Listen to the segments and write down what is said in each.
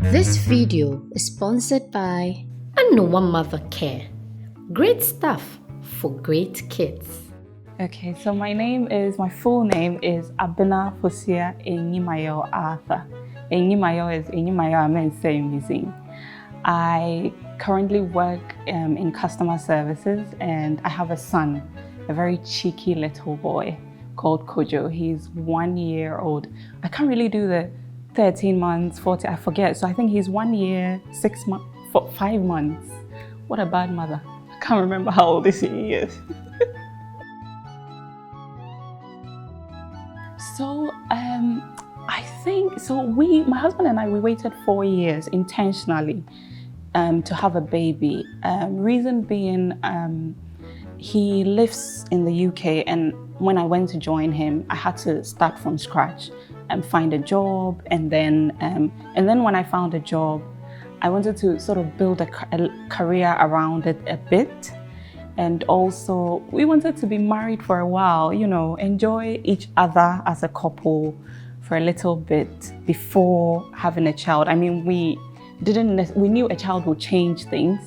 This video is sponsored by Anoah Mother Care. Great stuff for great kids. Okay, so my full name is Abena Fosia Enyimayo Arthur. Enyimayo is Enyimayo Amense. I currently work in customer services, and I have a son, a very cheeky little boy called Kojo. He's 1 year old. I can't really do the 13 months, 40, I forget. So I think he's 1 year, 6 months, 5 months. What a bad mother. I can't remember how old he is. So I think, my husband and I, we waited 4 years intentionally to have a baby. Reason being, he lives in the UK, and when I went to join him, I had to start from scratch and find a job. And then when I found a job, I wanted to sort of build a career around it a bit. And also, we wanted to be married for a while, you know, enjoy each other as a couple for a little bit before having a child. I mean, we knew a child would change things,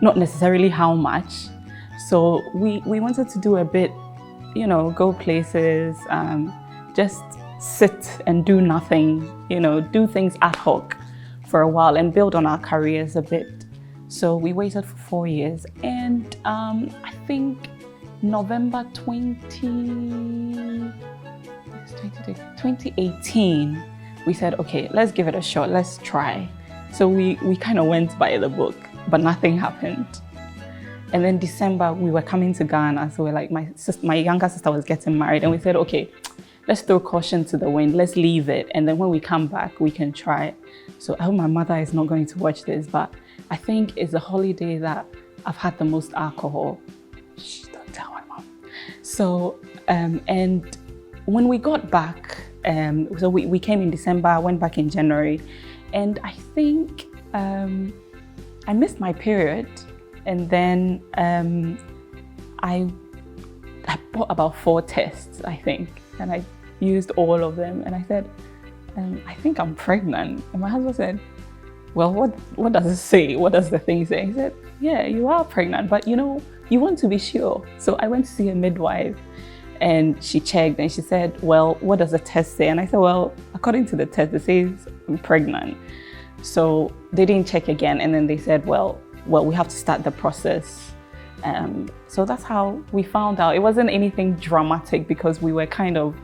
not necessarily how much. So we wanted to do a bit, you know, go places, just sit and do nothing, you know, do things ad hoc for a while and build on our careers a bit. So we waited for 4 years, and I think November 2018, we said, okay, let's give it a shot, let's try. So we kind of went by the book, but nothing happened. And then December, we were coming to Ghana. So we're like, my younger sister was getting married, and we said, okay, let's throw caution to the wind, let's leave it. And then when we come back, we can try it. So I hope my mother is not going to watch this, but I think it's the holiday that I've had the most alcohol. Shh, don't tell my mom. So, and when we got back, so we came in December, went back in January, and I think I missed my period. And then I bought about 4 tests, I think, and I used all of them. And I said, I think I'm pregnant. And my husband said, well, what does it say? What does the thing say? He said, yeah, you are pregnant, but you know, you want to be sure. So I went to see a midwife, and she checked, and she said, well, what does the test say? And I said, well, according to the test, it says I'm pregnant. So they didn't check again. And then they said, well, we have to start the process. So that's how we found out. It wasn't anything dramatic because we were kind of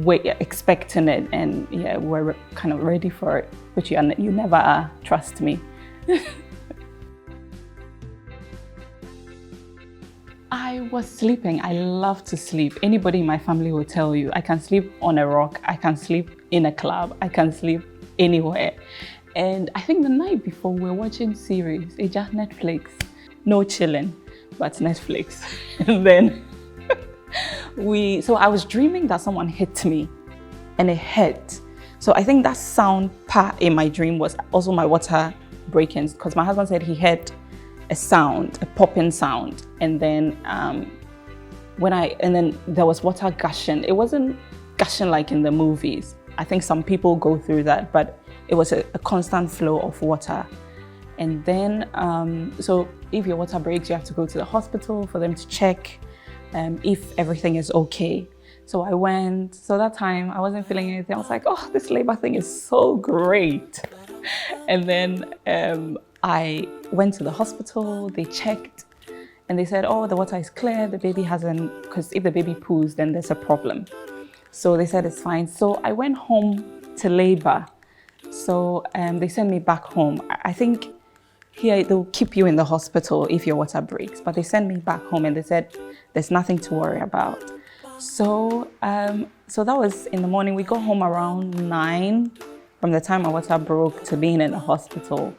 expecting it, and yeah, we were kind of ready for it, which you never are, trust me. I was sleeping. I love to sleep. Anybody in my family will tell you, I can sleep on a rock, I can sleep in a club, I can sleep anywhere. And I think the night before we were watching series, it's just Netflix, no chilling, but Netflix. And then so I was dreaming that someone hit me, and it hit. So I think that sound part in my dream was also my water breaking, because my husband said he heard a sound, a popping sound. And then then there was water gushing. It wasn't gushing like in the movies. I think some people go through that, but it was a constant flow of water. And then, so if your water breaks, you have to go to the hospital for them to check if everything is okay. So I went. So that time I wasn't feeling anything. I was like, oh, this labor thing is so great. And then I went to the hospital, they checked, and they said, oh, the water is clear, the baby hasn't, because if the baby poos, then there's a problem. So they said it's fine. So I went home to labor. So they sent me back home. I think here they'll keep you in the hospital if your water breaks, but they sent me back home, and they said there's nothing to worry about. So so that was in the morning. We got home around 9 from the time my water broke to being in the hospital.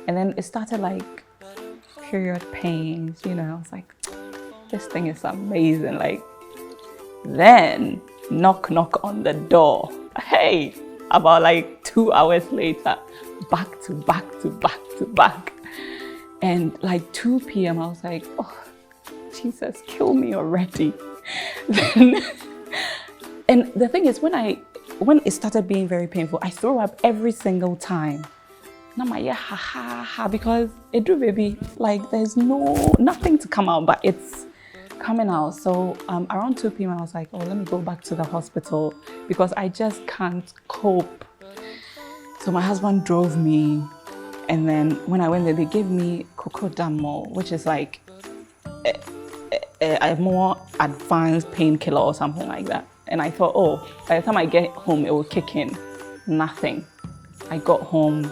And then it started like period pains, you know. I was like, this thing is amazing. Like, then knock on the door. Hey, about like 2 hours later, back to back. And like 2 p.m. I was like, oh, Jesus, kill me already. And the thing is, when it started being very painful, I threw up every single time. Now my yeah, ha ha ha, because it DromoBaby, like there's nothing to come out, but it's coming out. So around 2 p.m. I was like, oh, let me go back to the hospital because I just can't cope. So my husband drove me, and then when I went there, they gave me cocodamol, which is like a more advanced painkiller or something like that. And I thought, oh, by the time I get home, it will kick in. Nothing. I got home,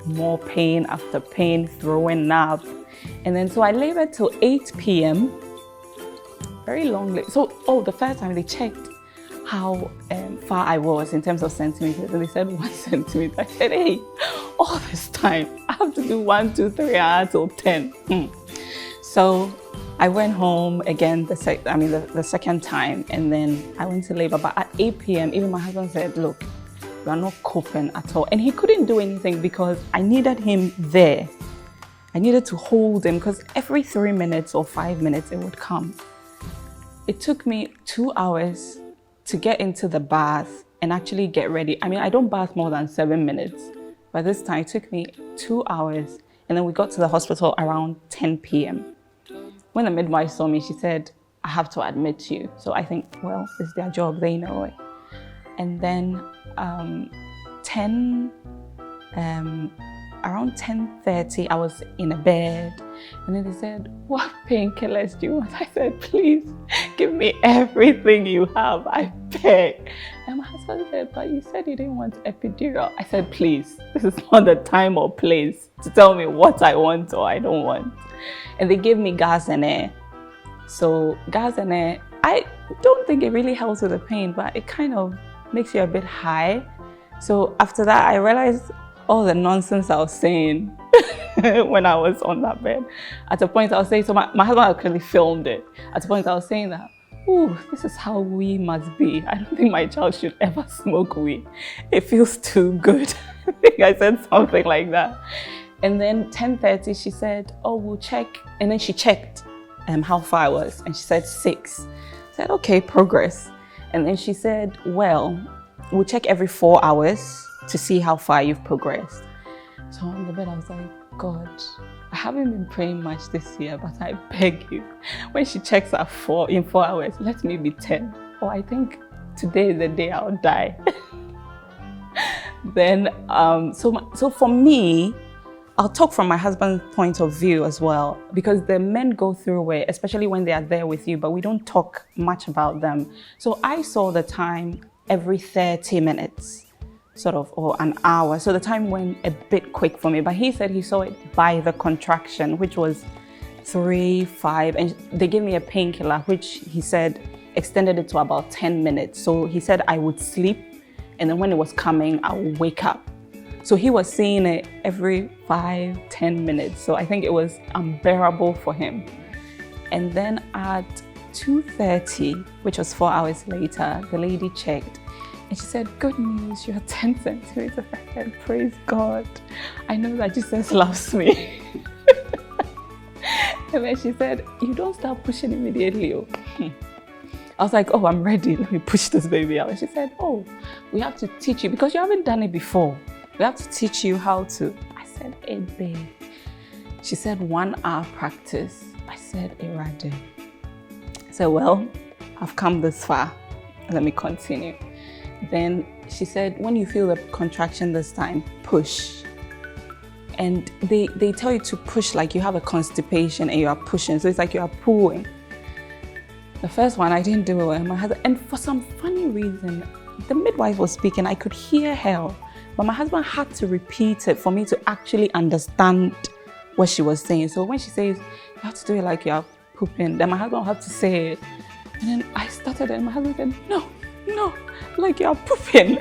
more pain after pain, throwing up. And then so I labored till 8 p.m. Very long. So, the first time they checked how far I was in terms of centimeters, and they said 1 centimeter. I said, hey, all this time, I have to do 1, 2, 3, till 10. So I went home again the second time, and then I went to labor. But at 8 p.m., even my husband said, look, you are not coping at all. And he couldn't do anything because I needed him there. I needed to hold him because every 3 minutes or 5 minutes it would come. It took me 2 hours to get into the bath and actually get ready. I mean, I don't bath more than 7 minutes, but this time it took me 2 hours. And then we got to the hospital around 10 p.m. When the midwife saw me, she said, I have to admit you. So I think, well, it's their job, they know it. And then around 10:30, I was in a bed. And then they said, what painkillers do you want? I said, please, give me everything you have, I beg. And my husband said, but you said you didn't want epidural. I said, please, this is not the time or place to tell me what I want or I don't want. And they gave me gas and air. So gas and air, I don't think it really helps with the pain, but it kind of makes you a bit high. So after that, I realized all the nonsense I was saying when I was on that bed. At a point I was saying, so my husband actually filmed it. At a point I was saying that, ooh, this is how we must be. I don't think my child should ever smoke weed. It feels too good. I think I said something like that. And then 10:30, she said, oh, we'll check. And then she checked how far I was. And she said 6. I said, okay, progress. And then she said, well, we'll check every 4 hours to see how far you've progressed. So on the bed, I was like, God, I haven't been praying much this year, but I beg you, when she checks in 4 hours, let me be 10. Or I think today is the day I'll die. Then, so for me, I'll talk from my husband's point of view as well, because the men go through it, especially when they are there with you, but we don't talk much about them. So I saw the time every 30 minutes. Sort of, or an hour. So the time went a bit quick for me, but he said he saw it by the contraction, which was 3, 5, and they gave me a painkiller, which he said extended it to about 10 minutes. So he said I would sleep, and then when it was coming, I would wake up. So he was seeing it every 5, 10 minutes. So I think it was unbearable for him. And then at 2:30, which was 4 hours later, the lady checked. And she said, good news, you're 10 centimeters. I said, praise God. I know that Jesus loves me. And then she said, you don't start pushing immediately. Oh. I was like, oh, I'm ready. Let me push this baby out. And she said, oh, we have to teach you because you haven't done it before. We have to teach you how to. I said, hey, babe. She said, 1 hour practice. I said, Erade. I said, well, I've come this far. Let me continue. Then she said, when you feel the contraction this time, push. And they tell you to push like you have a constipation and you are pushing. So it's like you are pulling. The first one, I didn't do it well. My husband, and for some funny reason, the midwife was speaking. I could hear her, but my husband had to repeat it for me to actually understand what she was saying. So when she says, you have to do it like you are pooping, then my husband had to say it. And then I started and my husband said, no, like you're pooping.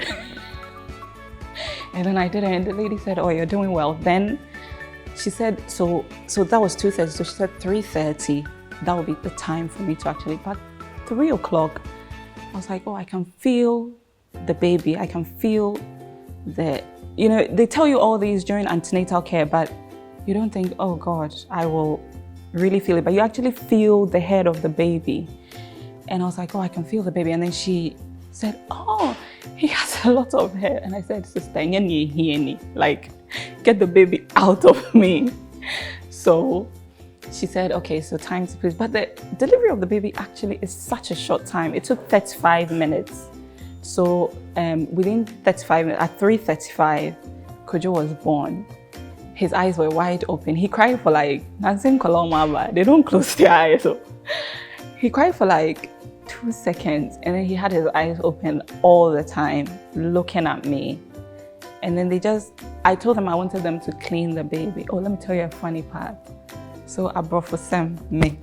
And then I did it and the lady said, oh, you're doing well. Then she said, so that was 2:30. So she said 3:30, that would be the time for me to actually, but 3 o'clock, I was like, oh, I can feel the baby. I can feel the, they tell you all these during antenatal care, but you don't think, oh God, I will really feel it. But you actually feel the head of the baby. And I was like, oh, I can feel the baby. And then she said, oh, he has a lot of hair. And I said, sister, like, get the baby out of me. So she said, okay, so time to push. But the delivery of the baby actually is such a short time. It took 35 minutes. So within 35 minutes, at 3:35, Kojo was born. His eyes were wide open. He cried for like, they don't close their eyes. So he cried for like 2 seconds, and then he had his eyes open all the time, looking at me. And then I told them I wanted them to clean the baby. Oh, let me tell you a funny part. So I brought for Sam, me.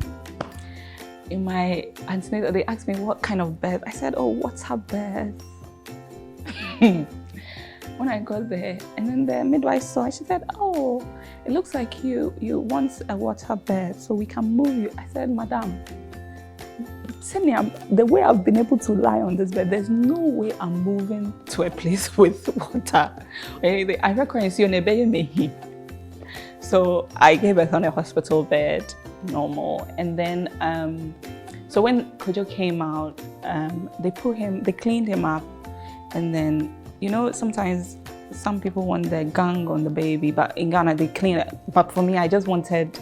In my antenatal, they asked me what kind of birth. I said, oh, water birth. When I got there, and then the midwife saw it, she said, oh, it looks like you want a water birth, so we can move you. I said, madam, the way I've been able to lie on this bed, there's no way I'm moving to a place with water. I reckon you on a baby. So I gave birth on a hospital bed, normal. And then, so when Kojo came out, they cleaned him up. And then, you know, sometimes some people want the gang on the baby, but in Ghana they clean it. But for me, I just wanted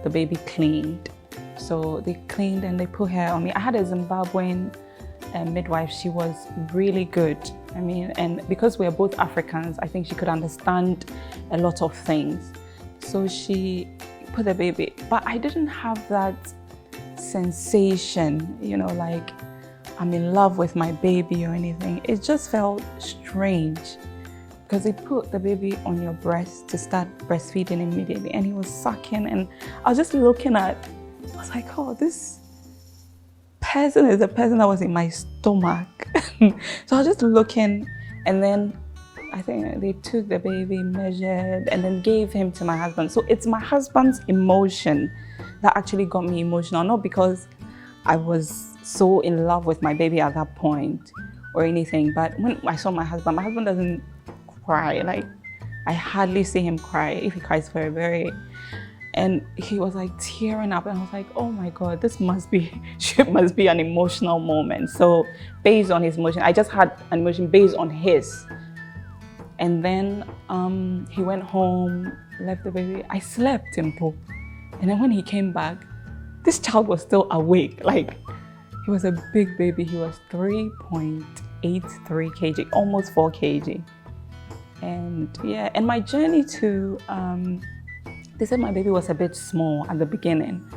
the baby cleaned. So they cleaned and they put hair on me. I had a Zimbabwean midwife. She was really good. I mean, and because we're both Africans, I think she could understand a lot of things. So she put the baby, but I didn't have that sensation, you know, like I'm in love with my baby or anything. It just felt strange because they put the baby on your breast to start breastfeeding immediately, and he was sucking, and I was just looking at, I was like, oh, this person is the person that was in my stomach. So I was just looking, and then I think they took the baby, measured, and then gave him to my husband. So it's my husband's emotion that actually got me emotional, not because I was so in love with my baby at that point or anything, but when I saw my husband doesn't cry. Like, I hardly see him cry. If he cries for a very, and he was like tearing up, and I was like, oh my God, this must be an emotional moment. So based on his emotion, I just had an emotion based on his. And then he went home, left the baby. I slept in pool. And then when he came back, this child was still awake. Like, he was a big baby. He was 3.83 kg, almost 4 kg. And yeah, and my journey to, they said my baby was a bit small at the beginning.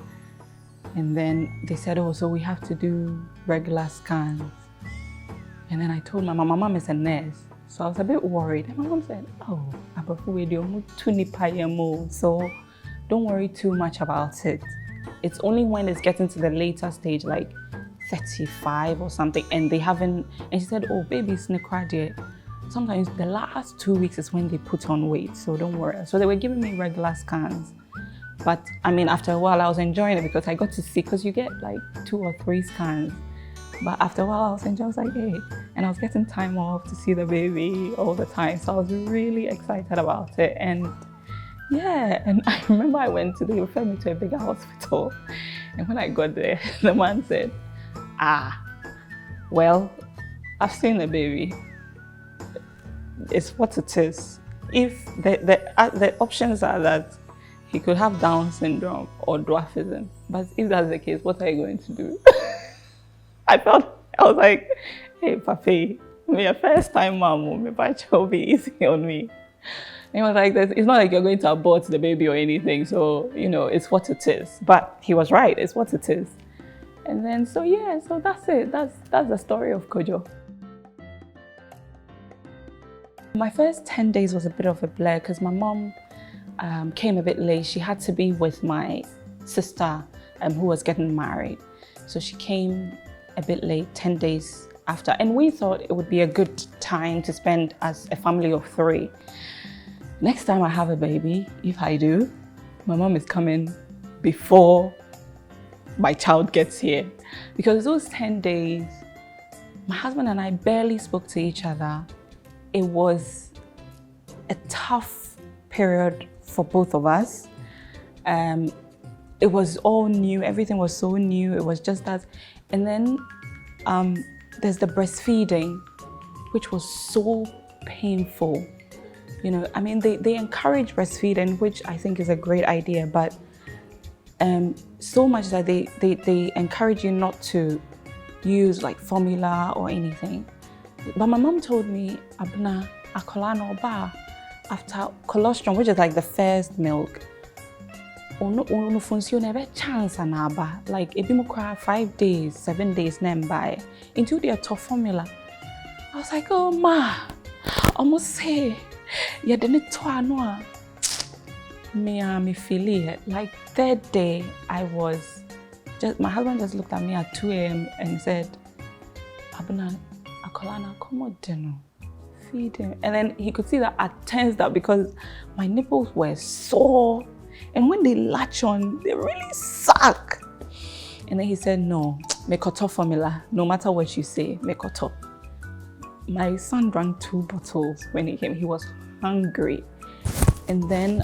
And then they said, oh, so we have to do regular scans. And then I told my mom is a nurse. So I was a bit worried. And my mom said, oh, so don't worry too much about it. It's only when it's getting to the later stage, like 35 or something, and they haven't, and she said, oh, baby's necrodia. Sometimes the last 2 weeks is when they put on weight, so don't worry. So they were giving me regular scans. But I mean, after a while, I was enjoying it because I got to see, because you get like 2 or 3 scans. But after a while, I was enjoying, I was like, hey, and I was getting time off to see the baby all the time. So I was really excited about it. And yeah, and I remember they referred me to a bigger hospital. And when I got there, the man said, well, I've seen the baby. It's what it is. If the options are that he could have Down syndrome or dwarfism, but if that's the case, what are you going to do? I was like, hey, Papi, I'm your first time mom, but you'll be easy on me. And he was like, it's not like you're going to abort the baby or anything, so, you know, it's what it is. But he was right, it's what it is. And then, so yeah, so that's it. That's the story of Kojo. My first 10 days was a bit of a blur because my mom came a bit late. She had to be with my sister who was getting married. So she came a bit late, 10 days after. And we thought it would be a good time to spend as a family of 3. Next time I have a baby, if I do, my mom is coming before my child gets here. Because those 10 days, my husband and I barely spoke to each other. It was a tough period for both of us. It was all new, everything was so new, it was just that. And then there's the breastfeeding, which was so painful. You know, I mean, they encourage breastfeeding, which I think is a great idea, but so much that they encourage you not to use like formula or anything. But my mom told me, Abena, akola no ba, after colostrum, which is like the first milk, ono funciona be chance anaba. Like it be 5 days, 7 days nemba into the tough formula. I was like, oh ma, almost say, yeah, then it to Anoah. Me feel it. Like third day, my husband just looked at me at 2 a.m. and said, Abena, akolana, come on, dinner. Feed him. And then he could see that I tensed up because my nipples were sore. And when they latch on, they really suck. And then he said, no, make a top formula. No matter what you say, make a top. My son drank 2 bottles when he came. He was hungry. And then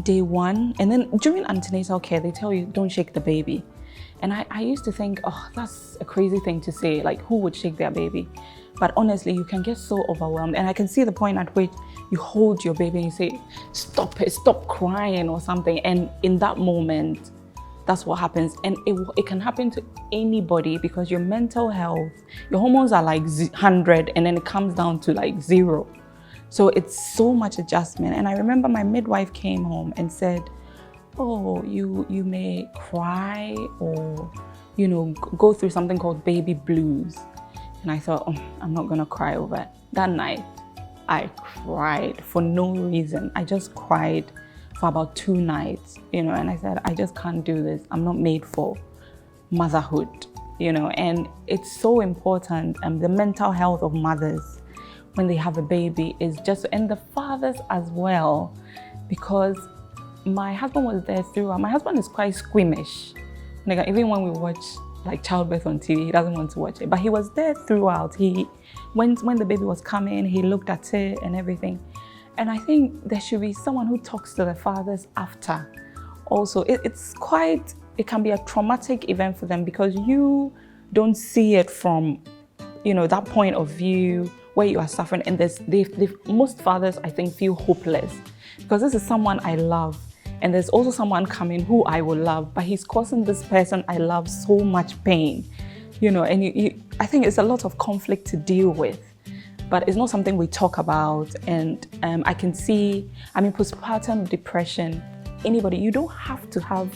day 1, and then during antenatal care, they tell you don't shake the baby. And I used to think, oh, that's a crazy thing to say. Like, who would shake their baby? But honestly, you can get so overwhelmed. And I can see the point at which you hold your baby and you say, stop it, stop crying or something. And in that moment, that's what happens. And it can happen to anybody because your mental health, your hormones are like 100 and then it comes down to like 0. So it's so much adjustment. And I remember my midwife came home and said, oh, you may cry or, you know, go through something called baby blues. And I thought, oh, I'm not gonna cry over it. That night, I cried for no reason. I just cried for about 2 nights, you know, and I said, I just can't do this. I'm not made for motherhood, you know, and it's so important. The mental health of mothers when they have a baby is just, and the fathers as well, because my husband was there throughout. My husband is quite squeamish. Like, even when we watch like childbirth on TV, he doesn't want to watch it, but he was there throughout. When the baby was coming, he looked at it and everything. And I think there should be someone who talks to the fathers after. Also, it can be a traumatic event for them because you don't see it from, you know, that point of view where you are suffering. And most fathers, I think, feel hopeless because this is someone I love. And there's also someone coming who I will love, but he's causing this person I love so much pain, you know, and I think it's a lot of conflict to deal with, but it's not something we talk about. And I can see, I mean, postpartum depression, anybody, you don't have to have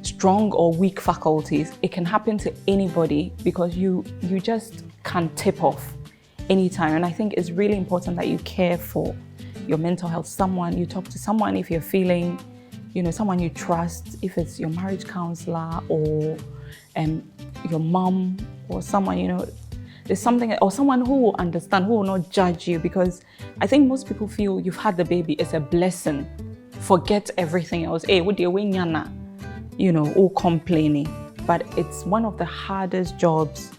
strong or weak faculties. It can happen to anybody because you just can tip off anytime. And I think it's really important that you care for your mental health. You talk to someone if you're feeling, you know, someone you trust, if it's your marriage counselor or your mom or someone, you know, there's something, or someone who will understand, who will not judge you, because I think most people feel you've had the baby, it's a blessing. Forget everything else. Hey, what do you win, Yana? You know, all complaining. But it's one of the hardest jobs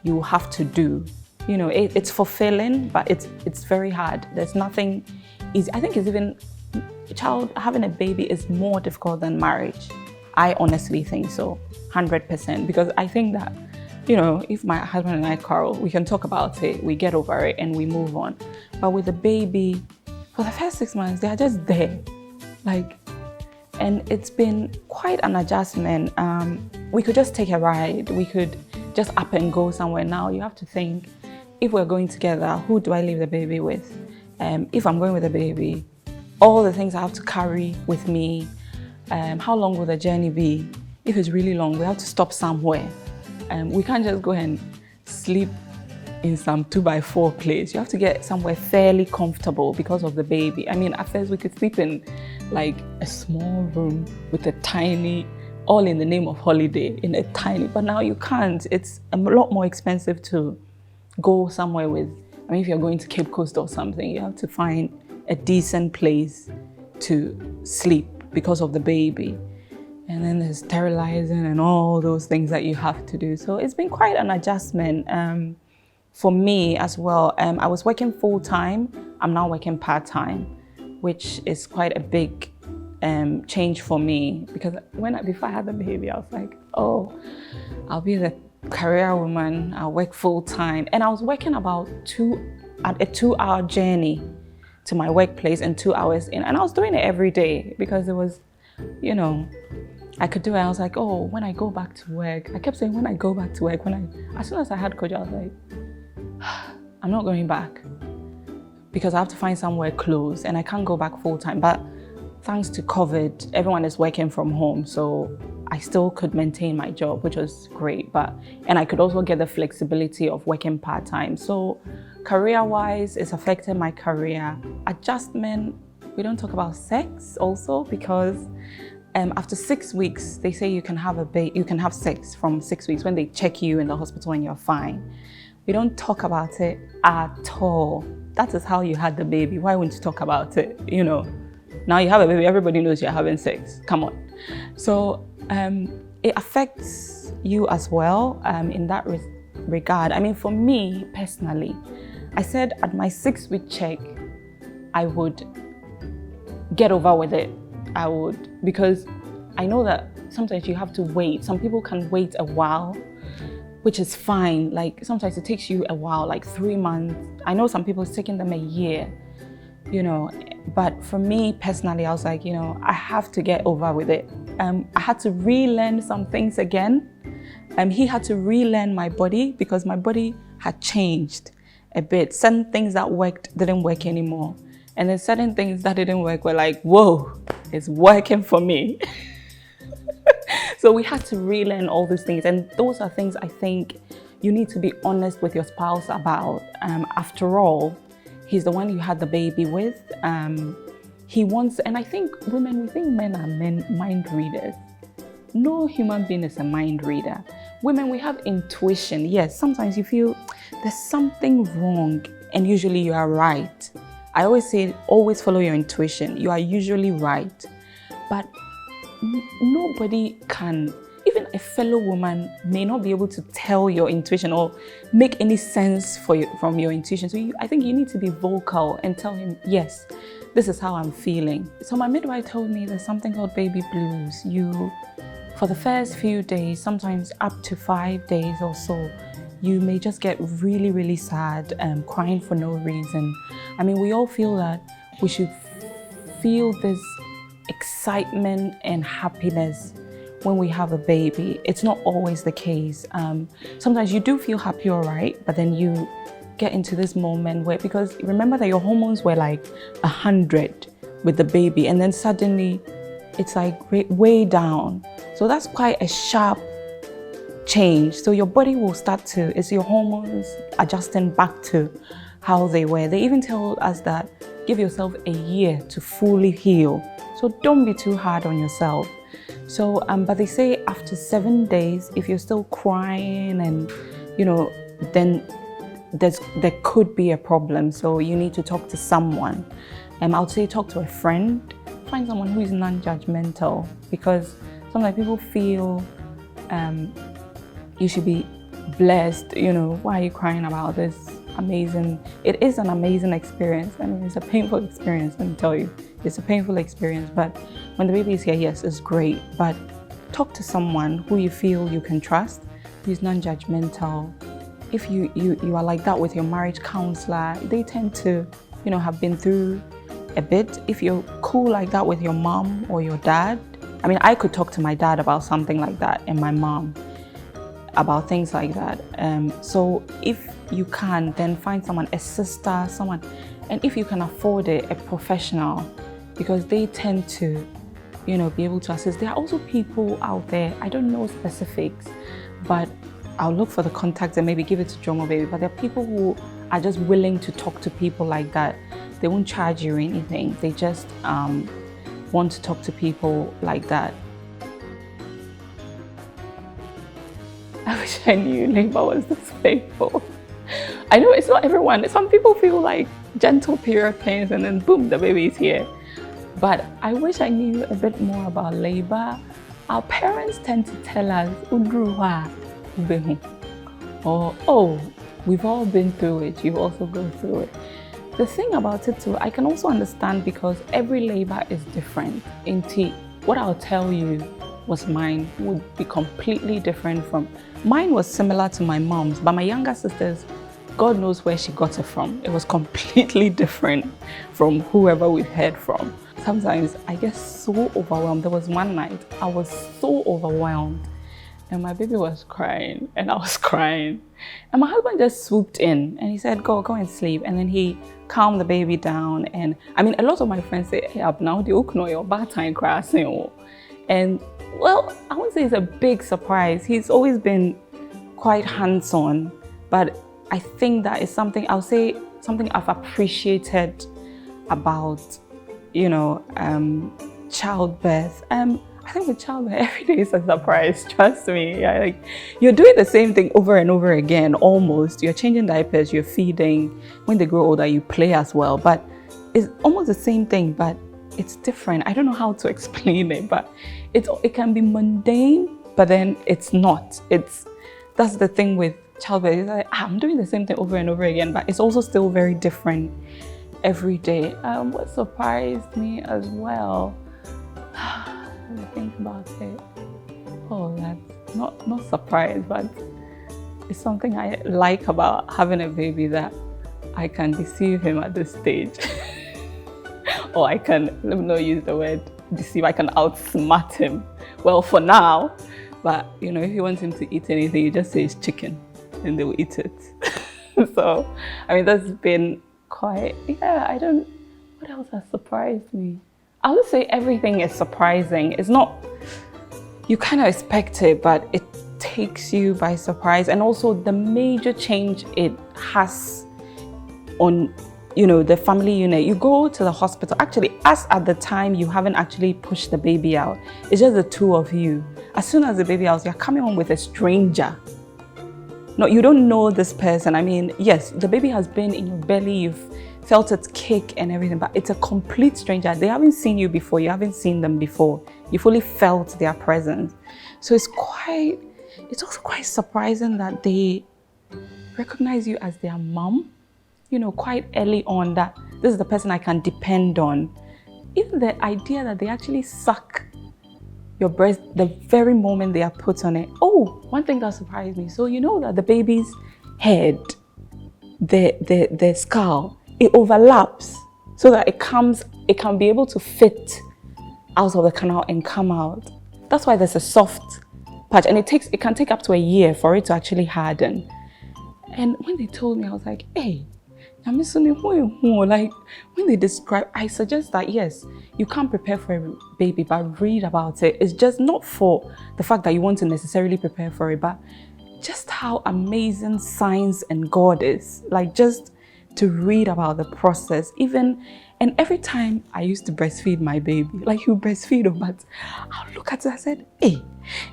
you have to do. You know, it's fulfilling, but it's very hard. There's nothing easy. I think it's even having a baby is more difficult than marriage. I honestly think so, 100%, because I think that, you know, if my husband and I quarrel, we can talk about it, we get over it and we move on. But with a baby, for the first 6 months, they are just there. Like, and it's been quite an adjustment. We could just take a ride. We could just up and go somewhere. Now you have to think, if we're going together, who do I leave the baby with? If I'm going with a baby, all the things I have to carry with me, how long will the journey be? If it's really long, we have to stop somewhere. We can't just go and sleep in some 2x4 place. You have to get somewhere fairly comfortable because of the baby. I mean, at first we could sleep in like a small room with a tiny, all in the name of holiday, in a tiny, but now you can't. It's a lot more expensive to go somewhere with. I mean, if you're going to Cape Coast or something, you have to find a decent place to sleep because of the baby. And then there's sterilizing and all those things that you have to do. So it's been quite an adjustment for me as well. I was working full-time. I'm now working part-time, which is quite a big change for me, because before I had the baby, I was like, oh, I'll be the career woman. I work full time, and I was working about a 2-hour journey to my workplace and 2 hours in, and I was doing it every day because it was, you know, I could do it. I was like, oh, when I go back to work, I kept saying when I go back to work, as soon as I had Kojo, I was like, I'm not going back because I have to find somewhere close and I can't go back full time. But thanks to COVID, everyone is working from home, so I still could maintain my job, which was great. And I could also get the flexibility of working part-time. So career-wise, it's affected my career. Adjustment, we don't talk about sex also because after 6 weeks, they say you can have sex from 6 weeks when they check you in the hospital and you're fine. We don't talk about it at all. That is how you had the baby. Why wouldn't you talk about it? You know, now you have a baby, everybody knows you're having sex. Come on. So it affects you as well in that regard. I mean, for me personally, I said at my 6-week check, I would get over with it. I would, because I know that sometimes you have to wait. Some people can wait a while, which is fine. Like sometimes it takes you a while, like 3 months. I know some people it's taking them a year, you know, but for me personally, I was like, you know, I have to get over with it. I had to relearn some things again. He had to relearn my body because my body had changed a bit. Certain things that worked didn't work anymore. And then certain things that didn't work were like, whoa, it's working for me. So we had to relearn all these things. And those are things I think you need to be honest with your spouse about. After all, he's the one you had the baby with. He wants, and I think women, we think men are mind readers. No human being is a mind reader. Women, we have intuition. Yes, sometimes you feel there's something wrong and usually you are right. I always say, always follow your intuition. You are usually right. But nobody can, even a fellow woman may not be able to tell your intuition or make any sense from your intuition. So I think you need to be vocal and tell him, yes, this is how I'm feeling. So my midwife told me there's something called baby blues. For the first few days, sometimes up to 5 days or so, you may just get really, really sad, crying for no reason. I mean, we all feel that we should feel this excitement and happiness when we have a baby. It's not always the case. Sometimes you do feel happy, all right, but then you get into this moment where, because remember that your hormones were like 100 with the baby, and then suddenly it's like way down. So that's quite a sharp change. So your body will start to, it's your hormones adjusting back to how they were. They even tell us that give yourself a year to fully heal. So don't be too hard on yourself. So, but they say after 7 days, if you're still crying and, you know, then there could be a problem. So you need to talk to someone. I would say talk to a friend, find someone who is non-judgmental, because sometimes people feel you should be blessed, you know, why are you crying about this amazing? It is an amazing experience. I mean, it's a painful experience, let me tell you. It's a painful experience, but when the baby is here, yes, it's great. But talk to someone who you feel you can trust, who's non-judgmental. If you are like that with your marriage counselor, they tend to, you know, have been through a bit. If you're cool like that with your mom or your dad, I mean, I could talk to my dad about something like that and my mom about things like that. So if you can, then find someone, a sister, someone, and if you can afford it, a professional, because they tend to, you know, be able to assist. There are also people out there, I don't know specifics, but I'll look for the contacts and maybe give it to DromoBaby. But there are people who are just willing to talk to people like that. They won't charge you anything. They just want to talk to people like that. I wish I knew labor was this painful. I know it's not everyone. Some people feel like gentle period pains and then boom, the baby is here. But I wish I knew a bit more about labor. Our parents tend to tell us, or, oh, we've all been through it, you've also gone through it. The thing about it too, I can also understand because every labor is different. What I'll tell you was mine would be completely different from mine was similar to my mom's, but my younger sister's, God knows where she got it from. It was completely different from whoever we heard from. Sometimes I get so overwhelmed. There was one night I was so overwhelmed and my baby was crying and I was crying. And my husband just swooped in and he said, go and sleep. And then he calmed the baby down. And I mean, a lot of my friends say, hey, Abena, you know your bad time crying. And well, I wouldn't say it's a big surprise. He's always been quite hands-on, but I think that is something, I'll say something I've appreciated about, you know, childbirth. I think with childbirth, every day is a surprise, trust me. Yeah, like, you're doing the same thing over and over again, almost. You're changing diapers, you're feeding. When they grow older, you play as well. But it's almost the same thing, but it's different. I don't know how to explain it, but it can be mundane, but then it's not. That's the thing with childbirth. It's like, I'm doing the same thing over and over again, but it's also still very different every day. What surprised me as well, let me think about it. Oh, that's not surprised, but it's something I like about having a baby, that I can deceive him at this stage. Or I can, let me not use the word deceive, I can outsmart him. Well, for now, but you know, if you want him to eat anything, you just say it's chicken and they will eat it. So, I mean, that's been quite, yeah, what else has surprised me? I would say everything is surprising. It's not, you kind of expect it, but it takes you by surprise. And also the major change it has on, you know, the family unit. You go to the hospital, actually, as at the time you haven't actually pushed the baby out, it's just the two of you. As soon as the baby out, you're coming home with a stranger. No, you don't know this person. I mean, yes, the baby has been in your belly, you've felt its kick and everything, but it's a complete stranger. They haven't seen you before, you haven't seen them before. You've only felt their presence. So it's also quite surprising that they recognize you as their mom, you know, quite early on, that this is the person I can depend on. Even the idea that they actually suck your breast the very moment they are put on it. Oh, one thing that surprised me. So you know that the baby's head, the skull, it overlaps so that it can be able to fit out of the canal and come out. That's why there's a soft patch, and it can take up to a year for it to actually harden. And when they told me, I was like, hey, like when they describe, I suggest that yes, you can't prepare for a baby, but read about it. It's just not for the fact that you want to necessarily prepare for it, but just how amazing science and God is. Like, just to read about the process. And every time I used to breastfeed my baby, like, you breastfeed, but I'll look at it, I said, hey,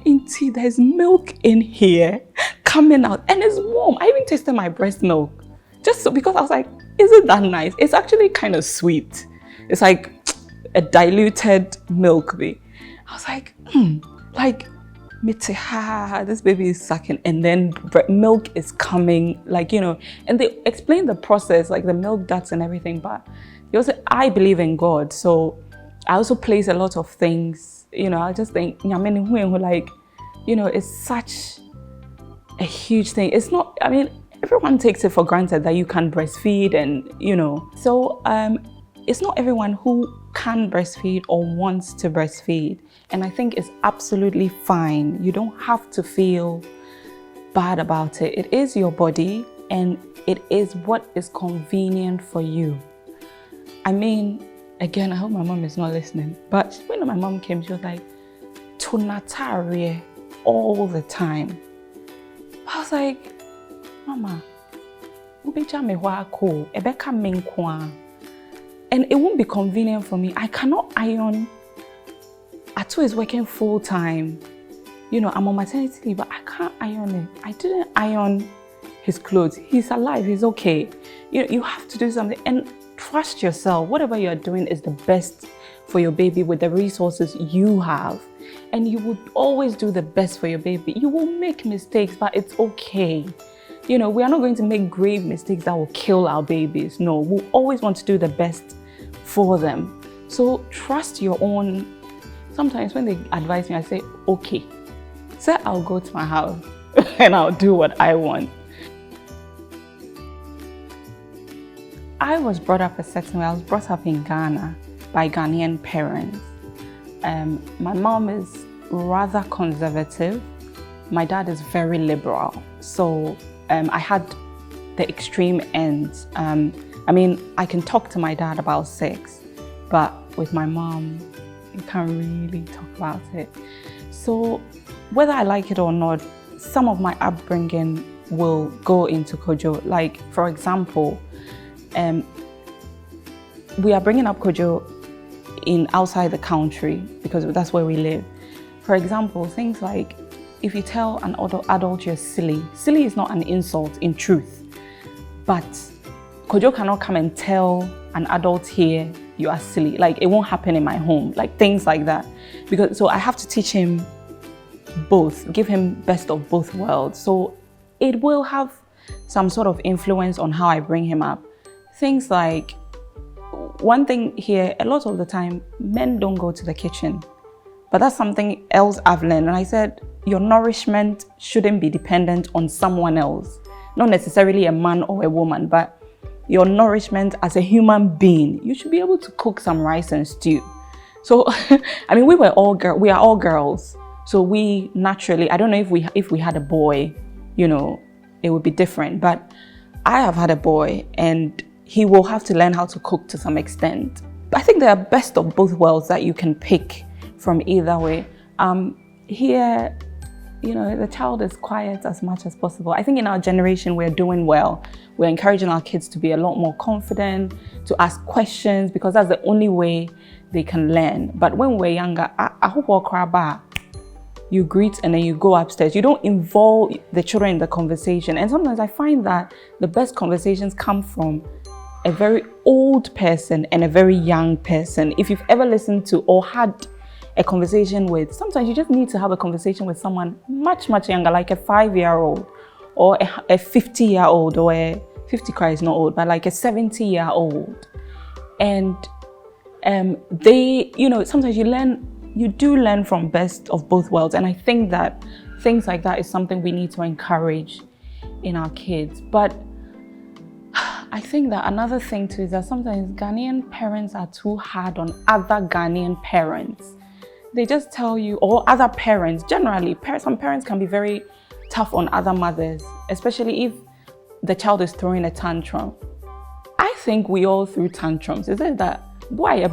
indeed, there's milk in here coming out and it's warm. I even tasted my breast milk. Just so, because I was like, isn't that nice? It's actually kind of sweet. It's like a diluted milk. I was like, like, this baby is sucking, and then milk is coming, like, you know, and they explain the process, like the milk ducts and everything. But they also, I believe in God, so I also place a lot of things, you know, I just think, like, you know, it's such a huge thing. It's not, I mean, everyone takes it for granted that you can breastfeed, and you know, so it's not everyone who can breastfeed or wants to breastfeed, and I think it's absolutely fine. You don't have to feel bad about it. It is your body and it is what is convenient for you. I mean, again, I hope my mom is not listening, but when my mom came, she was like, "Tunatare all the time." I was like, Mama, and it won't be convenient for me. I cannot iron. Atu is working full time. You know, I'm on maternity leave, but I can't iron it. I didn't iron his clothes. He's alive, he's okay. You know, you have to do something and trust yourself. Whatever you're doing is the best for your baby with the resources you have. And you would always do the best for your baby. You will make mistakes, but it's okay. You know, we are not going to make grave mistakes that will kill our babies. No, we'll always want to do the best for them. So trust your own. Sometimes when they advise me, I say, okay, so I'll go to my house. and I'll do what I want. I was brought up a certain way. I was brought up in Ghana by Ghanaian parents. My mom is rather conservative. My dad is very liberal. So I had the extreme ends. I mean, I can talk to my dad about sex, but with my mom, you can't really talk about it. So whether I like it or not, some of my upbringing will go into Kojo. Like, for example, we are bringing up Kojo outside the country because that's where we live. For example, things like if you tell an adult you're silly is not an insult in truth, but Kojo cannot come and tell an adult here you are silly. Like, it won't happen in my home, like things like that. So I have to teach him both, give him best of both worlds. So it will have some sort of influence on how I bring him up. Things like, one thing here, a lot of the time, men don't go to the kitchen. But that's something else I've learned. And I said, your nourishment shouldn't be dependent on someone else. Not necessarily a man or a woman, but your nourishment as a human being. You should be able to cook some rice and stew. So, I mean, we are all girls. So we naturally, I don't know if we had a boy, you know, it would be different. But I have had a boy, and he will have to learn how to cook to some extent. I think there are best of both worlds that you can pick from either way. Here, you know, the child is quiet as much as possible. I think in our generation, we're doing well. We're encouraging our kids to be a lot more confident, to ask questions, because that's the only way they can learn. But when we're younger, you greet and then you go upstairs. You don't involve the children in the conversation. And sometimes I find that the best conversations come from a very old person and a very young person. If you've ever listened to or had a conversation with, sometimes you just need to have a conversation with someone much, much younger, like a 5-year-old or a 50-year-old, or a 50 cry is not old, but like a 70-year-old. And they, you know, sometimes you do learn from best of both worlds. And I think that things like that is something we need to encourage in our kids. But I think that another thing too is that sometimes Ghanaian parents are too hard on other Ghanaian parents. They just tell you, or other parents, generally, some parents can be very tough on other mothers, especially if the child is throwing a tantrum. I think we all threw tantrums. Is it that, boy,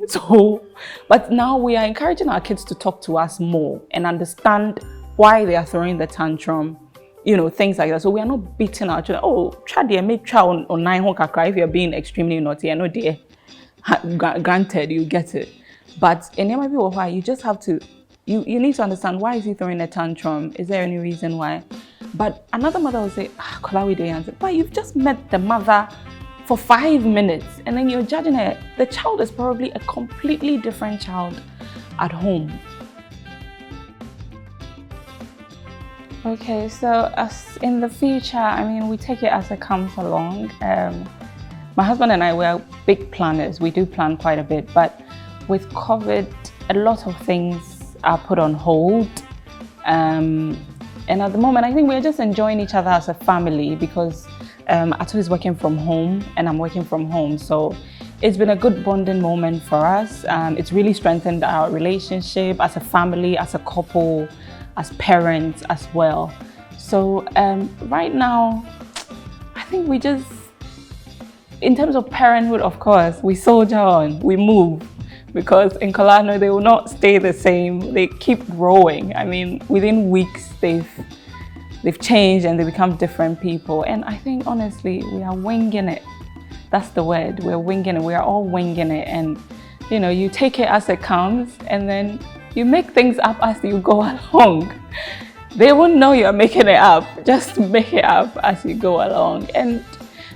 so, but now we are encouraging our kids to talk to us more and understand why they are throwing the tantrum, you know, things like that. So we are not beating our children. Oh, try to make child on 9 if you're being extremely naughty. I know, dear, granted, you get it. But in MIP, you just have to, you need to understand, why is he throwing a tantrum? Is there any reason why? But another mother will say, but you've just met the mother for 5 minutes and then you're judging her. The child is probably a completely different child at home. Okay, so as in the future, I mean, we take it as it comes along. My husband and I, we are big planners. We do plan quite a bit, but with COVID, a lot of things are put on hold. And at the moment, I think we're just enjoying each other as a family, because Ato is working from home and I'm working from home. So it's been a good bonding moment for us. It's really strengthened our relationship as a family, as a couple, as parents as well. So right now, I think we just, in terms of parenthood, of course, we soldier on, we move. Because in Kolano, they will not stay the same. They keep growing. I mean, within weeks, they've changed and they become different people. And I think, honestly, we are winging it. That's the word. We're winging it. We are all winging it. And, you know, you take it as it comes and then you make things up as you go along. They won't know you're making it up. Just make it up as you go along. And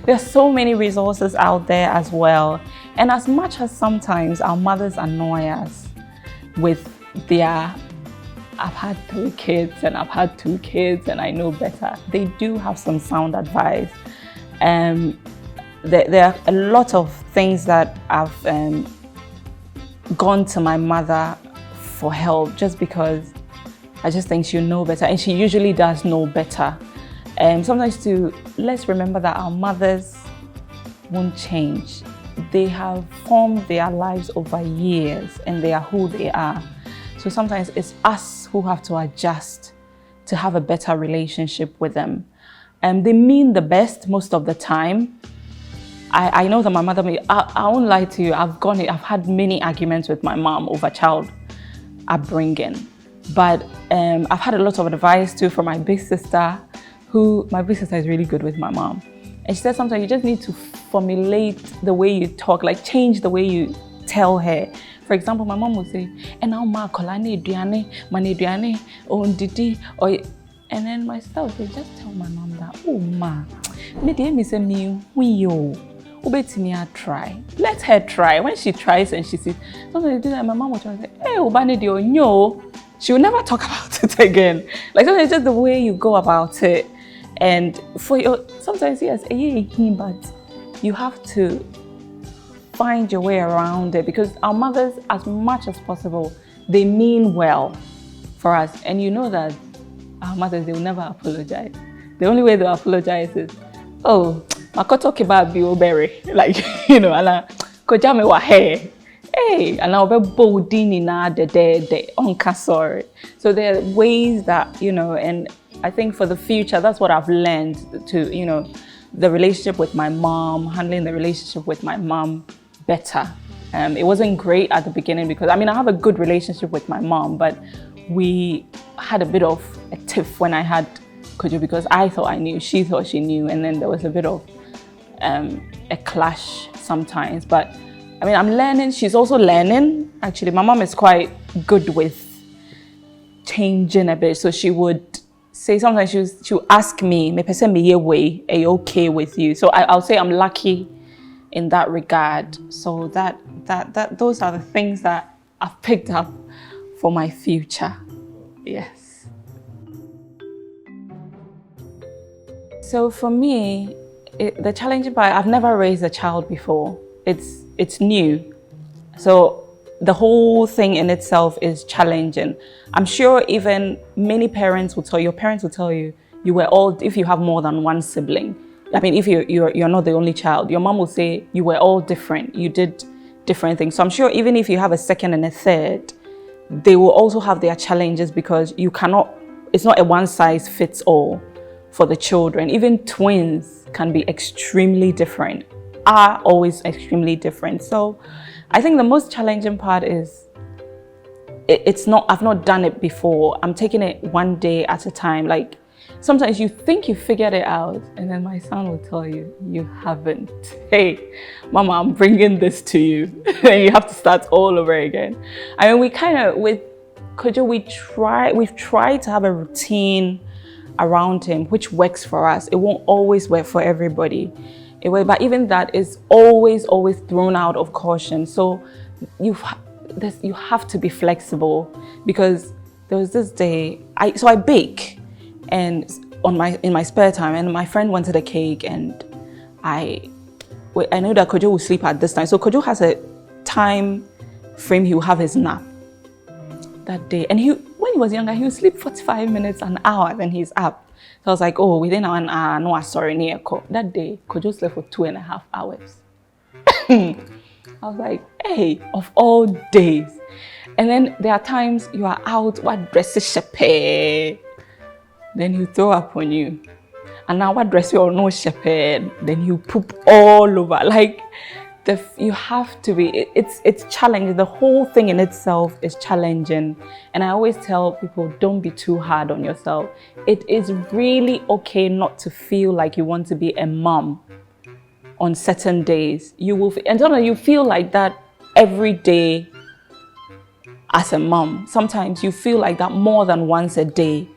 there's so many resources out there as well. And as much as sometimes our mothers annoy us with their, I've had 3 kids and I've had 2 kids and I know better, they do have some sound advice. There are a lot of things that I've gone to my mother for help, just because I just think she'll know better, and she usually does know better. And sometimes let's remember that our mothers won't change. They have formed their lives over years and they are who they are. So sometimes it's us who have to adjust to have a better relationship with them. And they mean the best most of the time. I know that my mother, I won't lie to you, I've had many arguments with my mom over child upbringing. But I've had a lot of advice too from my big sister, my big sister is really good with my mom. And she said sometimes you just need to formulate the way you talk, like change the way you tell her. For example, my mom would say, and now ma kolani duane, mani duane, on didi, or and then my sister would say, just tell my mom that, oh ma, me dear me say me, we yo. Try. Let her try. When she tries and she sees, sometimes you do that, my mom will try and say, hey, ubani dio, no. She will never talk about it again. Like sometimes it's just the way you go about it. And sometimes yes, but you have to find your way around it, because our mothers, as much as possible, they mean well for us. And you know that our mothers, they will never apologize. The only way they'll apologize is, oh, I could talk about Bioberry, like, and I could jam wa hair. Hey, and I'll be bolding na the onka sorry. So there are ways that, and I think for the future, that's what I've learned to, the relationship with my mom, handling the relationship with my mom better. It wasn't great at the beginning because, I have a good relationship with my mom, but we had a bit of a tiff when I had Kojo because I thought I knew, she thought she knew, and then there was a bit of a clash sometimes. But I'm learning, she's also learning. Actually, my mom is quite good with changing a bit. So she would say, sometimes she'll ask me, "Me person me way, are you okay with you?" So I'll say I'm lucky in that regard. So that those are the things that I've picked up for my future. Yes. So for me, the challenging part, I've never raised a child before. It's new. So the whole thing in itself is challenging. I'm sure even many parents will tell you, your parents will tell you, you were all, if you have more than one sibling, if you're not the only child, your mom will say you were all different. You did different things. So I'm sure even if you have a second and a third, they will also have their challenges because it's not a one size fits all for the children. Even twins can be extremely different, are always extremely different. So I think the most challenging part is I've not done it before. I'm taking it one day at a time. Like sometimes you think you figured it out and then my son will tell you, you haven't. Hey, mama, I'm bringing this to you. And you have to start all over again. We with Kojo, we've tried to have a routine around him, which works for us. It won't always work for everybody. But even that is always thrown out of caution. So you have to be flexible, because there was this day, I bake and in my spare time, and my friend wanted a cake, and I know that Kojo will sleep at this time. So Kojo has a time frame he will have his nap that day. And when he was younger, he would sleep 45 minutes, an hour, then he's up. So I was like, oh, within an hour, no, sorry, near. That day, Kojo slept for 2.5 hours. I was like, hey, of all days. And then there are times you are out, what dress is shepe? Then he'll throw up on you. And now what dress you no shepe? Then he'll poop all over. Like, you have to be, it's challenging. The whole thing in itself is challenging. And I always tell people, don't be too hard on yourself. It is really okay not to feel like you want to be a mom on certain days. You feel like that every day as a mom. Sometimes you feel like that more than once a day.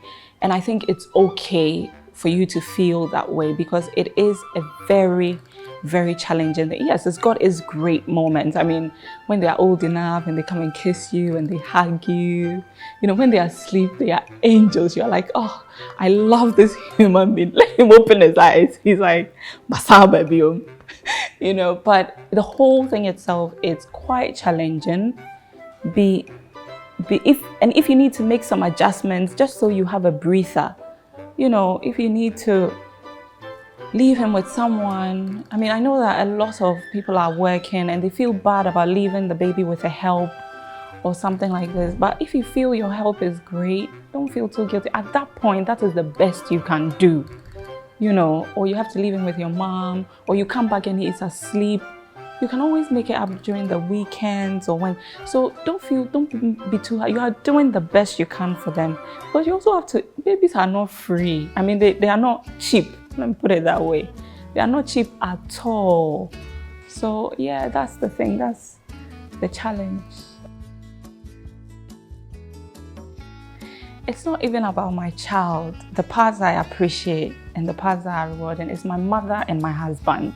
And I think it's okay for you to feel that way, because it is a very, very challenging thing. Yes, it's got its great moments. When they are old enough and they come and kiss you and they hug you, when they are asleep, they are angels. You're like, oh, I love this human being. Let him open his eyes. He's like, Masa baby. But the whole thing itself is quite challenging. Be if you need to make some adjustments just so you have a breather, if you need to leave him with someone. I mean, I know that a lot of people are working and they feel bad about leaving the baby with a help or something like this. But if you feel your help is great, don't feel too guilty. At that point, that is the best you can do, or you have to leave him with your mom, or you come back and he is asleep. You can always make it up during the weekends or when. So don't be too hard. You are doing the best you can for them. But you also have to, babies are not free. I mean, they are not cheap. Let me put it that way. They are not cheap at all. So yeah, that's the thing. That's the challenge. It's not even about my child. The parts I appreciate and the parts that are rewarding is my mother and my husband.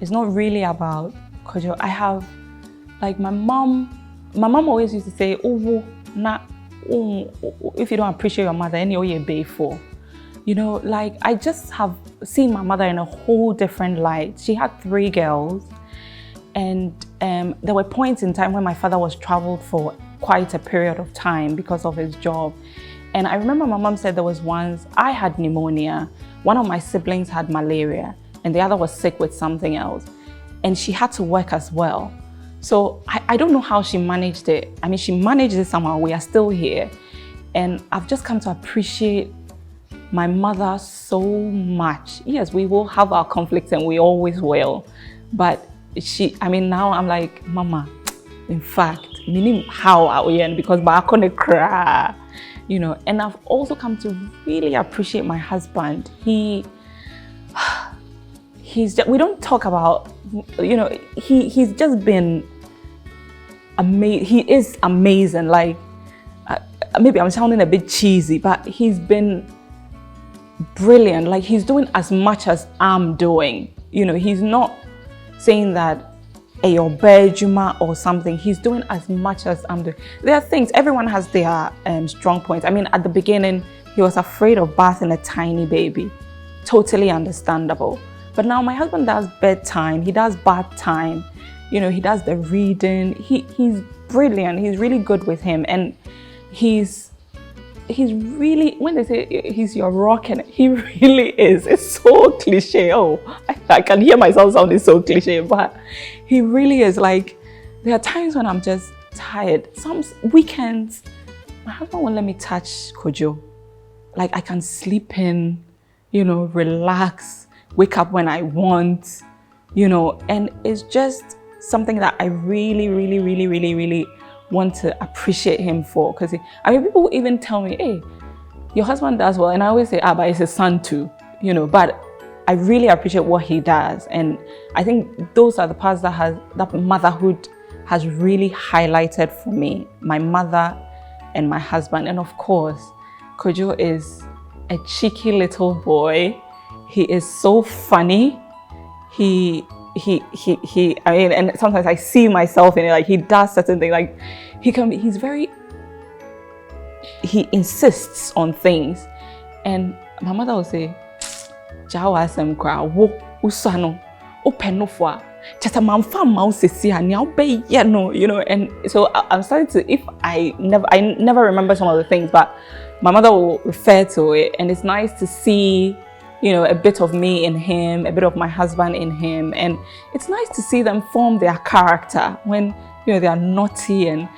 It's not really about Kojo. I have, like, my mom always used to say, if you don't appreciate your mother, any you pay for. Like, I just have seen my mother in a whole different light. She had 3 girls, and there were points in time when my father was traveled for quite a period of time because of his job. And I remember my mom said there was once I had pneumonia, one of my siblings had malaria, and the other was sick with something else. And she had to work as well. So I don't know how she managed it. I mean, she managed it somehow. We are still here. And I've just come to appreciate my mother so much. Yes, we will have our conflicts and we always will. But now I'm like, Mama, in fact, meaning how are we in? Because I'm gonna cry, And I've also come to really appreciate my husband. We don't talk about, he's just been amazing. He is amazing. Like, maybe I'm sounding a bit cheesy, but he's been brilliant. Like, he's doing as much as I'm doing. He's not saying that your bedjuma or something. He's doing as much as I'm doing. There are things, everyone has their strong points. I mean, at the beginning, he was afraid of bathing a tiny baby. Totally understandable. But now my husband does bedtime, he does bath time, he does the reading. He's brilliant. He's really good with him. And he's really, when they say he's your rock, and he really is. It's so cliche. Oh, I can hear myself sounding so cliche, but he really is. Like, there are times when I'm just tired. Some weekends, my husband won't let me touch Kojo. Like, I can sleep in, relax, wake up when I want, and it's just something that I really, really, really, really, really want to appreciate him for. Because people even tell me, hey, your husband does well, and I always say, but it's his son too, but I really appreciate what he does. And I think those are the parts that motherhood has really highlighted for me. My mother and my husband. And of course, Kojo is a cheeky little boy. He is so funny. And sometimes I see myself in it. Like, he does certain things. Like, he insists on things. And my mother will say, and so I'm starting to, I never remember some of the things, but my mother will refer to it, and it's nice to see, a bit of me in him, a bit of my husband in him, and it's nice to see them form their character when, they are naughty, and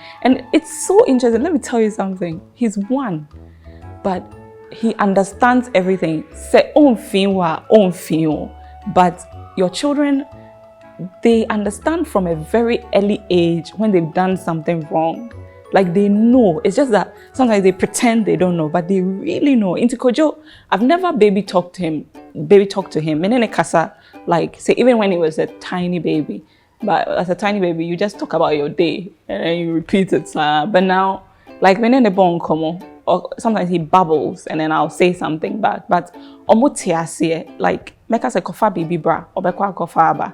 it's so interesting. Let me tell you something. He's 1, but he understands everything. Say, but your children, they understand from a very early age when they've done something wrong. Like, they know. It's just that sometimes they pretend they don't know, but they really know. Into Kojo, I've never baby talked to him. Menene kasa, like, say, even when he was a tiny baby. But as a tiny baby, you just talk about your day and then you repeat it. But now, like, menene bon komo, or sometimes he babbles and then I'll say something back. But like, meka se kofa baby bra, obekwa kofa aba,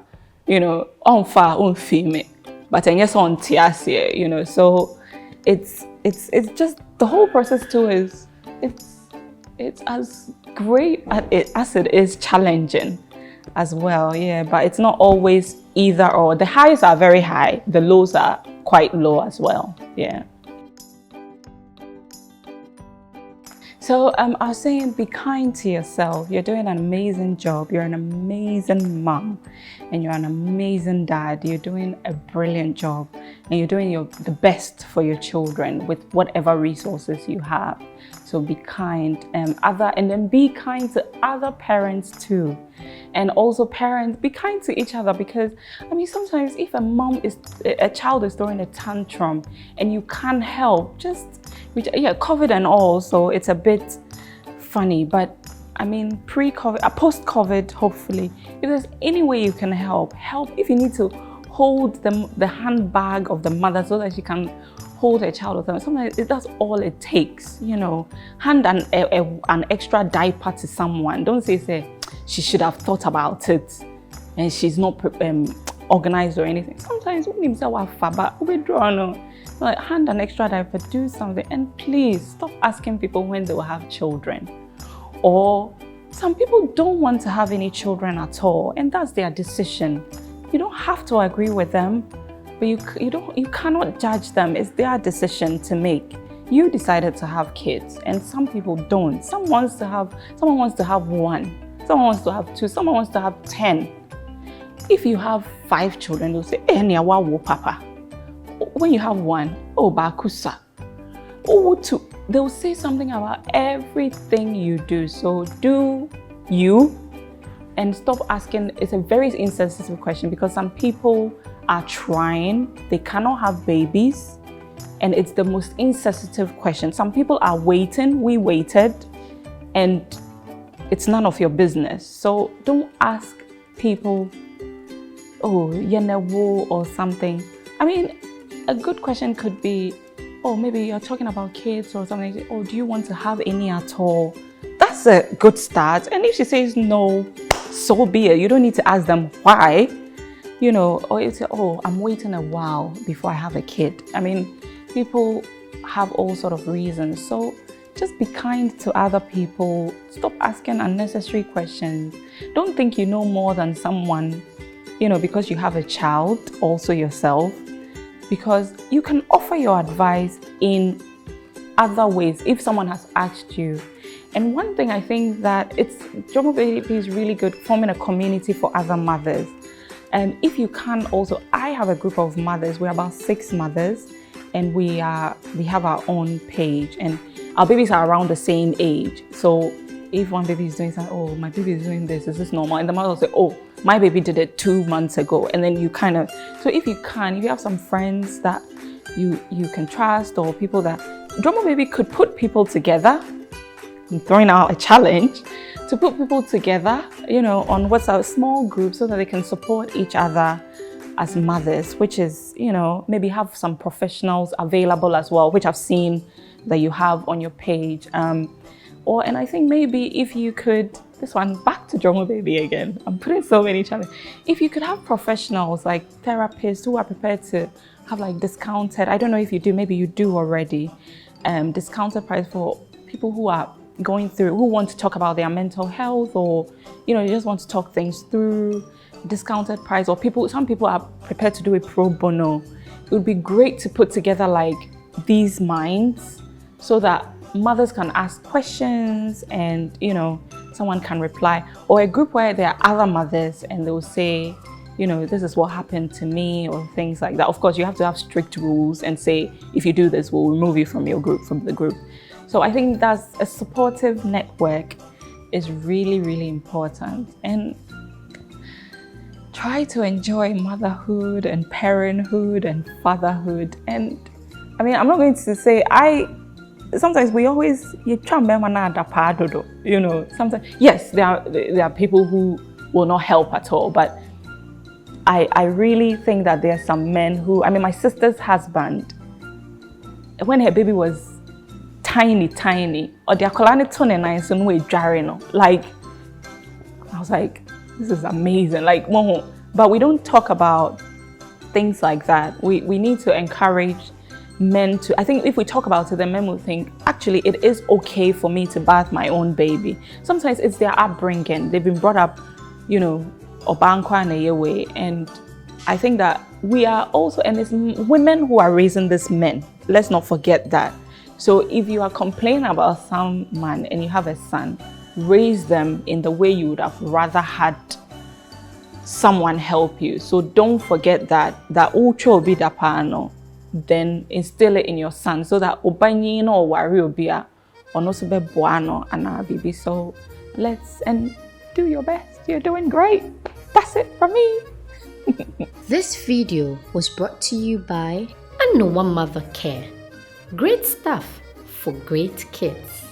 onfa onfime. But then yes on tiasie, so it's just, the whole process too is, it's as great as it is challenging as well, yeah. But it's not always either or. The highs are very high, the lows are quite low as well, yeah. So I was saying, be kind to yourself. You're doing an amazing job. You're an amazing mom, and you're an amazing dad. You're doing a brilliant job, and you're doing the best for your children with whatever resources you have. So be kind, and then be kind to other parents too, and also parents, be kind to each other, because I mean, sometimes if a child is throwing a tantrum and you can't help, COVID and all, so it's a bit funny, but I mean, pre-COVID, post-COVID, hopefully, if there's any way you can help. If you need to hold the handbag of the mother so that she can hold her child with them. Sometimes that's all it takes, hand an extra diaper to someone. Don't say she should have thought about it and she's not organized or anything. Sometimes we need to withdraw, like hand an extra diaper, do something, and please stop asking people when they will have children. Or some people don't want to have any children at all, and that's their decision. You don't have to agree with them, but you cannot judge them. It's their decision to make. You decided to have kids, and some people don't. Someone wants to have one, someone wants to have two, someone wants to have 10. If you have 5 children, they'll say, "Wo papa." When you have one, bakusa. Two. They'll say something about everything you do. So do you, and stop asking. It's a very insensitive question, because some people are trying, they cannot have babies, and it's the most insensitive question. Some people are waiting, we waited, and it's none of your business. So don't ask people, yenewo or something. I mean, a good question could be, maybe you're talking about kids or something. Do you want to have any at all? That's a good start. And if she says no, so be it. You don't need to ask them why, or you say, I'm waiting a while before I have a kid. I mean, people have all sort of reasons. So just be kind to other people. Stop asking unnecessary questions. Don't think you know more than someone, because you have a child, also yourself. Because you can offer your advice in other ways if someone has asked you. And one thing I think that DromoBaby is really good, forming a community for other mothers. And if you can also, I have a group of mothers. We're about 6 mothers, and we have our own page, and our babies are around the same age. So if one baby is doing something, my baby is doing this, is this normal? And the mother will say, my baby did it 2 months ago. And then you so if you have some friends that you can trust, or people that DromoBaby could put people together. I'm throwing out a challenge to put people together, on WhatsApp, small groups, so that they can support each other as mothers, which is, maybe have some professionals available as well, which I've seen that you have on your page. And I think maybe if you could, this one, back to DromoBaby again. I'm putting so many challenges. If you could have professionals like therapists who are prepared to have like discounted, I don't know if you do, maybe you do already, discounted price for people who are who want to talk about their mental health, or, you just want to talk things through, discounted price, or some people are prepared to do it pro bono. It would be great to put together like these minds so that mothers can ask questions and, someone can reply, or a group where there are other mothers and they will say, this is what happened to me, or things like that. Of course, you have to have strict rules and say, if you do this, we'll remove you from the group. So I think that's a supportive network is really, really important. And try to enjoy motherhood and parenthood and fatherhood. And I mean, I'm not going to say sometimes we always, sometimes, yes, there are people who will not help at all, but I really think that there are some men who, my sister's husband, when her baby was tiny, or their like, I was like, this is amazing, like, but we don't talk about things like that. We need to encourage men to, I think if we talk about it, the men will think, actually, it is okay for me to birth my own baby. Sometimes it's their upbringing. They've been brought up, Obankwa and Ayewe. And I think that we are also, and it's women who are raising these men. Let's not forget that. So if you are complaining about someone and you have a son, raise them in the way you would have rather had someone help you. So don't forget that ucho be da pano, then instill it in your son so that obanyi no worry obia or no be buano and bibi. So let's and do your best. You're doing great. That's it from me. This video was brought to you by Anoah Mother Care. Great stuff for great kids.